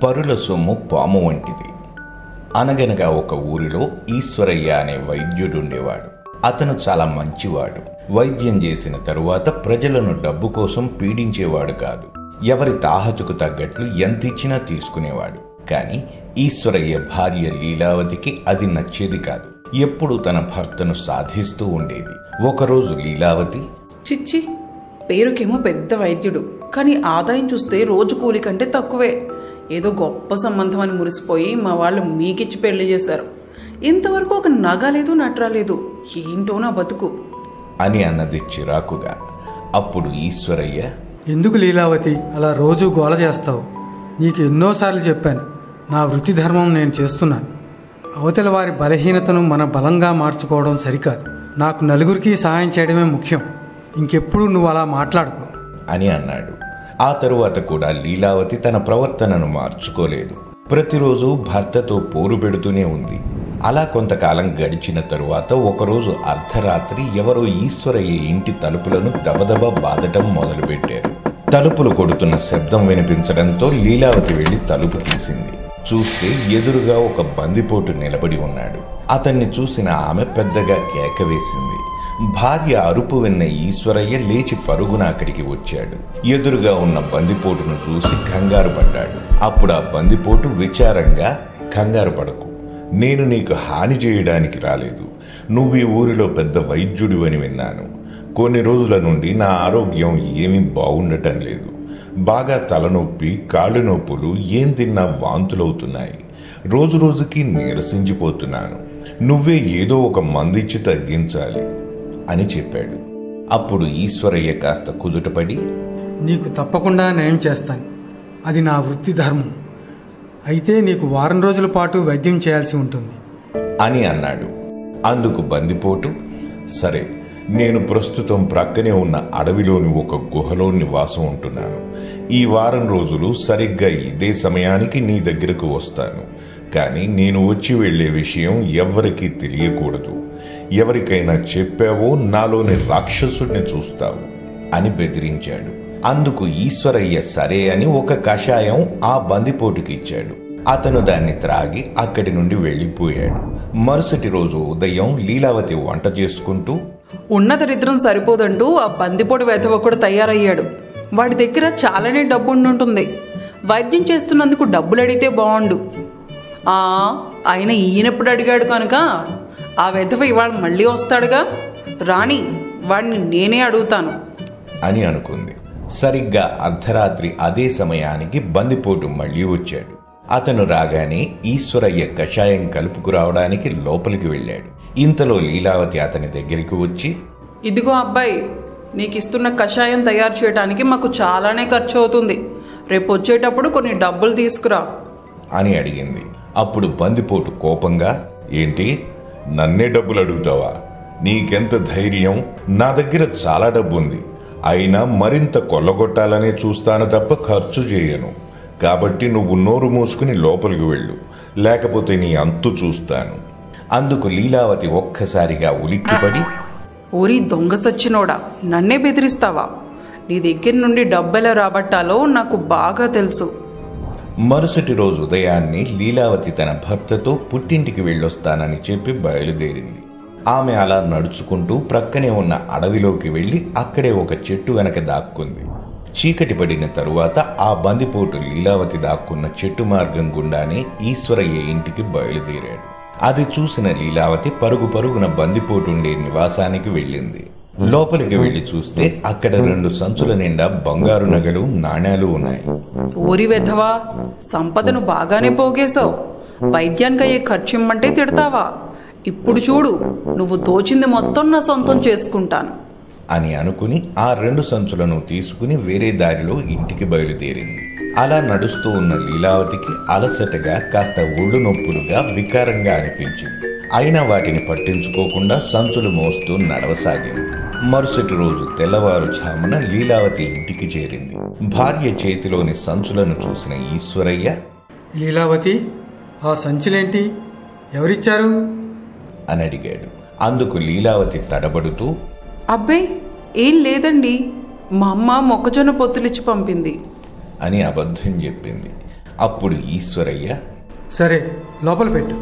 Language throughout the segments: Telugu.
పరుల సొమ్ము పాము వంటిది. అనగనగా ఒక ఊరిలో ఈశ్వరయ్య అనే వైద్యుడుండేవాడు. అతను చాలా మంచివాడు. వైద్యం చేసిన తరువాత ప్రజలను డబ్బు కోసం పీడించేవాడు కాదు. ఎవరి తాహతుకు తగ్గట్లు ఎంతిచ్చినా తీసుకునేవాడు. కాని ఈశ్వరయ్య భార్య లీలావతికి అది నచ్చేది కాదు. ఎప్పుడూ తన భర్తను సాధిస్తూ ఉండేది. ఒకరోజు లీలావతి, చిచ్చి, పేరుకేమో పెద్ద వైద్యుడు, కానీ ఆదాయం చూస్తే రోజు కూలి కంటే తక్కువే. ఏదో గొప్ప సంబంధం అని మురిసిపోయి మా వాళ్ళు మీకిచ్చి పెళ్లి చేశారు. ఇంతవరకు ఒక నగ లేదు, నట్రాలేదు. ఏంటో నా బతుకు అని అన్నది చిరాకుగా. అప్పుడు ఈశ్వరయ్య, ఎందుకు లీలావతి అలా రోజు గోల చేస్తావు? నీకు ఎన్నోసార్లు చెప్పాను, నా వృత్తి ధర్మం నేను చేస్తున్నాను. అవతల వారి బలహీనతను మన బలంగా మార్చుకోవడం సరికాదు. నాకు నలుగురికి సహాయం చేయడమే ముఖ్యం. ఇంకెప్పుడు నువ్వు అలా మాట్లాడుకో అని అన్నాడు. ఆ తరువాత కూడా లీలావతి తన ప్రవర్తనను మార్చుకోలేదు. ప్రతిరోజు భర్తతో పోరు పెడుతూనే ఉంది. అలా కొంతకాలం గడిచిన తరువాత ఒకరోజు అర్ధరాత్రి ఎవరో ఈశ్వరయ్య ఇంటి తలుపులను దబదబా బాదటం మొదలుపెట్టారు. తలుపులు కొడుతున్న శబ్దం వినిపించడంతో లీలావతి వెళ్లి తలుపు తీసింది. చూస్తే ఎదురుగా ఒక బందిపోటు నిలబడి ఉన్నాడు. అతన్ని చూసిన ఆమె పెద్దగా కేక వేసింది. భార్య అరుపు విన్న ఈశ్వరయ్య లేచి పరుగున అక్కడికి వచ్చాడు. ఎదురుగా ఉన్న బందిపోటును చూసి కంగారు పడ్డాడు. అప్పుడు ఆ బందిపోటు విచారంగా, కంగారు పడకు, నేను నీకు హాని చేయడానికి రాలేదు. నువ్వు ఈ ఊరిలో పెద్ద వైద్యుడివని విన్నాను. కొన్ని రోజుల నుండి నా ఆరోగ్యం ఏమీ బాగుండటం లేదు. బాగా తలనొప్పి, కాళ్ళు నొప్పులు, ఏం తిన్నా వాంతులవుతున్నాయి. రోజు రోజుకి నీరసించిపోతున్నాను. నువ్వే ఏదో ఒక మందిచ్చి తగ్గించాలి అని చెప్పాడు. అప్పుడు ఈశ్వరయ్య కాస్త కుదుటపడి, నీకు తప్పకుండా నయం చేస్తాను. అది నా వృత్తి ధర్మం. అయితే నీకు వారం రోజుల పాటు వైద్యం చేయాల్సి ఉంటుంది అని అన్నాడు. అందుకు బందిపోటు, సరే, నేను ప్రస్తుతం ప్రక్కనే ఉన్న అడవిలోని ఒక గుహలో నివాసం ఉంటున్నాను. ఈ వారం రోజులు సరిగ్గా ఇదే సమయానికి నీ దగ్గరకు వస్తాను. కానీ నేను వచ్చి వెళ్లే విషయం ఎవ్వరికీ తెలియకూడదు. ఎవరికైనా చెప్పావో నాలోని రాక్షసుడిని చూస్తావు అని బెదిరించాడు. అందుకు ఈశ్వరయ్య సరే అని ఒక కషాయం ఆ బందిపోటుకి ఇచ్చాడు. అతను దాన్ని త్రాగి అక్కడి నుండి వెళ్లిపోయాడు. మరుసటి రోజు ఉదయం లీలావతి వంట చేసుకుంటూ, ఉన్న దరిద్రం సరిపోదంటూ ఆ బందిపోటు వెధవ కూడా తయారయ్యాడు. వాడి దగ్గర చాలానే డబ్బు ఉండుంటుంది. వైద్యం చేస్తున్నందుకు డబ్బులు అడిగితే బాగుండు. ఆయన ఈయనప్పుడు అడిగాడు కనుక ఆ వెధవ ఇవాళ మళ్ళీ వస్తాడుగా, రాని వాడిని నేనే అడుగుతాను అని అనుకుంది. సరిగ్గా అర్ధరాత్రి అదే సమయానికి బందిపోటు మళ్లీ వచ్చాడు. అతను రాగానే ఈశ్వరయ్య కషాయం కలుపుకు రావడానికి లోపలికి వెళ్ళాడు. ఇంతలో లీలావతి అతని దగ్గరికి వచ్చి, ఇదిగో అబ్బాయి, నీకిస్తున్న కషాయం తయారు చేయడానికి మాకు చాలానే ఖర్చు అవుతుంది. రేపు వచ్చేటప్పుడు కొన్ని డబ్బులు తీసుకురా అని అడిగింది. అప్పుడు బందిపోటు కోపంగా, ఏంటి, నన్నే డబ్బులు అడుగుతావా? నీకెంత ధైర్యం? నా దగ్గర చాలా డబ్బుంది. అయినా మరింత కొల్లగొట్టాలనే చూస్తాను తప్ప ఖర్చు చేయను. కాబట్టి నువ్వు నోరు మూసుకుని లోపలికి వెళ్ళు, లేకపోతే నీ అంతు చూస్తాను. అందుకు లీలావతి ఒక్కసారిగా ఉలిక్కిపడి, ఓరి దొంగ సచ్చినోడా, నన్నే బెదిరిస్తావా? నీ దగ్గర నుండి డబ్బెలా రాబట్టాలో నాకు బాగా తెలుసు. మరుసటి రోజు ఉదయాన్నే లీలావతి తన భర్తతో పుట్టింటికి వెళ్ళొస్తానని చెప్పి బయలుదేరింది. ఆమె అలా నడుచుకుంటూ ప్రక్కనే ఉన్న అడవిలోకి వెళ్లి అక్కడే ఒక చెట్టు వెనక దాక్కుంది. చీకటి పడిన తరువాత ఆ బందిపోటు లీలావతి దాక్కున్న చెట్టు మార్గం గుండానే ఈశ్వరయ్య ఇంటికి బయలుదేరాడు. అది చూసిన లీలావతి పరుగు పరుగున బందిపోటుండే నివాసానికి వెళ్ళింది. లోపలికి వెళ్లి చూస్తే అక్కడ 2 సంచుల నిండా బంగారు నగలు, నాణేలు ఉన్నాయి. ఓరి వెధవా, సంపదను బాగానే పోగేశావు. వైద్యానికి అయ్యే ఖర్చిమ్మంటే తిడతావా? ఇప్పుడు చూడు, నువ్వు తోచింది మొత్తం నా సొంతం చేసుకుంటాను అని అనుకుని ఆ 2 సంచులను తీసుకుని వేరే దారిలో ఇంటికి బయలుదేరింది. అలా నడుస్తూ ఉన్న లీలావతికి అలసటగా, కాస్త ఒళ్ళు నొప్పులుగా, వికారంగా అనిపించింది. అయినా వాటిని పట్టించుకోకుండా సంచులు మోస్తూ నడవసాగింది. మరుసటి రోజు తెల్లవారుజామున లీలావతి ఇంటికి చేరింది. భార్య చేతిలోని సంచులను చూసిన ఈశ్వరయ్య, లీలావతి, ఆ సంచులేంటి? ఎవరిచ్చారు అని అడిగాడు. అందుకు లీలావతి తడబడుతూ, అబ్బే, ఏం లేదండి, మా అమ్మ మొక్కజొన్న పొత్తులిచ్చి పంపింది అని అబద్ధం చెప్పింది. అప్పుడు ఈశ్వరయ్య సరే లోపల పెట్టు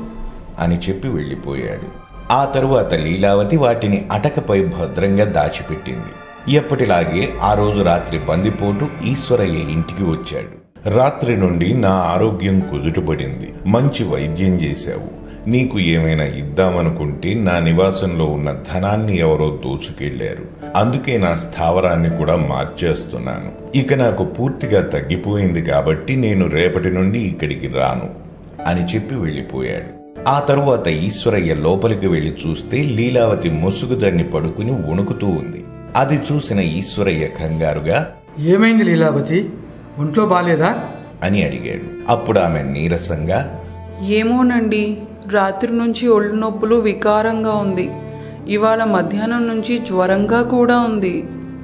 అని చెప్పి వెళ్ళిపోయాడు. ఆ తరువాత లీలావతి వాటిని అటకపై భద్రంగా దాచిపెట్టింది. ఎప్పటిలాగే ఆ రోజు రాత్రి బందిపోటు ఈశ్వరయ్య ఇంటికి వచ్చాడు. రాత్రి నుండి నా ఆరోగ్యం కుదుటపడింది, మంచి వైద్యం చేశావు. నీకు ఏమైనా ఇద్దామనుకుంటే నా నివాసంలో ఉన్న ధనాన్ని ఎవరో దోచుకెళ్లారు. అందుకే నా స్థావరాన్ని కూడా మార్చేస్తున్నాను. ఇక నాకు పూర్తిగా తగ్గిపోయింది కాబట్టి నేను రేపటి నుండి ఇక్కడికి రాను అని చెప్పి వెళ్ళిపోయాడు. ఆ తరువాత ఈశ్వరయ్య లోపలికి వెళ్లి చూస్తే లీలావతి ముసుగుదన్ని పడుకుని వణుకుతూ ఉంది. అది చూసిన ఈశ్వరయ్య కంగారుగా, ఏమైంది లీలావతి, ఒంట్లో బాలేదా అని అడిగాడు. అప్పుడు ఆమె నీరసంగా, ఏమోనండి, రాత్రి నుంచి ఒళ్ళు నొప్పులు వికారంగా ఉంది. ఇవాళ మధ్యాహ్నం నుంచి జ్వరంగా కూడా ఉంది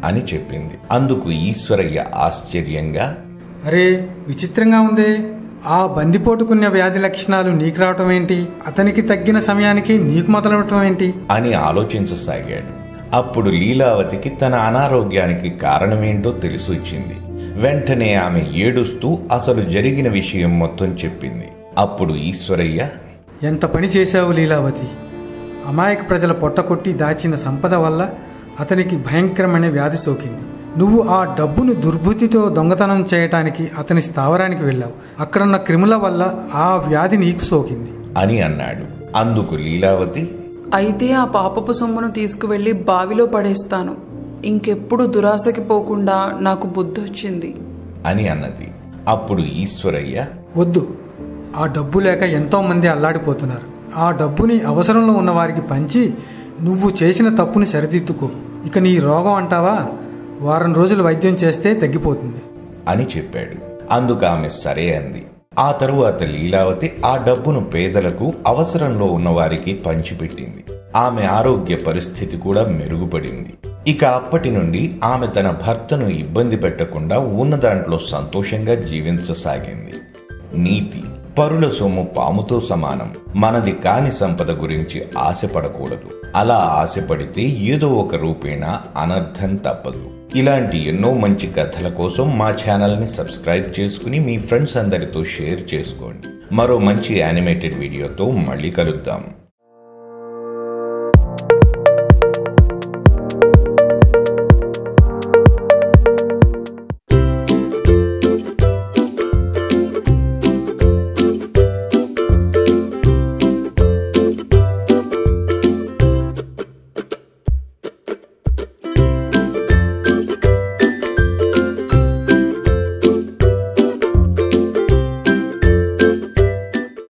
అని చెప్పింది. అందుకు ఈశ్వరయ్య ఆశ్చర్యంగా, అరే విచిత్రంగా ఉందే, ఆ బందిపోటుకున్న వ్యాధి లక్షణాలు నీకు రావటం ఏంటి, అతనికి తగ్గిన సమయానికి నీకు మొదలవటం ఏంటి అని ఆలోచించసాగాడు. అప్పుడు లీలావతికి తన అనారోగ్యానికి కారణమేంటో తెలిసొచ్చింది. వెంటనే ఆమె ఏడుస్తూ అసలు జరిగిన విషయం మొత్తం చెప్పింది. అప్పుడు ఈశ్వరయ్య, ఎంత పని చేశావు లీలావతి, అమాయక ప్రజల పొట్టకొట్టి దాచిన సంపద వల్ల అతనికి భయంకరమైన వ్యాధి సోకింది. నువ్వు ఆ డబ్బును దుర్బుద్ధితో దొంగతనం చేయటానికి అతని స్థావరానికి వెళ్ళావు. అక్కడున్న క్రిముల వల్ల ఆ వ్యాధి నీకు సోకింది అని అన్నాడు. అందుకు లీలావతి, అయితే ఆ పాపపు సొమ్మును తీసుకువెళ్లి బావిలో పడేస్తాను. ఇంకెప్పుడు దురాశకి పోకుండా నాకు బుద్ధి వచ్చింది అని అన్నది. అప్పుడు ఈశ్వరయ్య, వద్దు, ఆ డబ్బు లేక ఎంతో మంది అల్లాడిపోతున్నారు. ఆ డబ్బుని అవసరంలో ఉన్న వారికి పంచి నువ్వు చేసిన తప్పుని సరిదిద్దుకో. ఇక నీ రోగం అంటావా, వారం రోజులు వైద్యం చేస్తే తగ్గిపోతుంది అని చెప్పాడు. అందుకు ఆమె సరే అంది. ఆ తరువాత లీలావతి ఆ డబ్బును పేదలకు, అవసరంలో ఉన్న వారికి పంచిపెట్టింది. ఆమె ఆరోగ్య పరిస్థితి కూడా మెరుగుపడింది. ఇక అప్పటి నుండి ఆమె తన భర్తను ఇబ్బంది పెట్టకుండా ఉన్న దాంట్లో సంతోషంగా జీవించసాగింది. నీతి: పరుల సొమ్ము పాముతో సమానం. మనది కాని సంపద గురించి ఆశపడకూడదు. అలా ఆశపడితే ఏదో ఒక రూపేణా అనర్థం తప్పదు. ఇలాంటి ఎన్నో మంచి కథల కోసం మా ఛానల్ని సబ్స్క్రైబ్ చేసుకుని మీ ఫ్రెండ్స్ అందరితో షేర్ చేసుకోండి. మరో మంచి యానిమేటెడ్ వీడియోతో మళ్ళీ కలుద్దాం.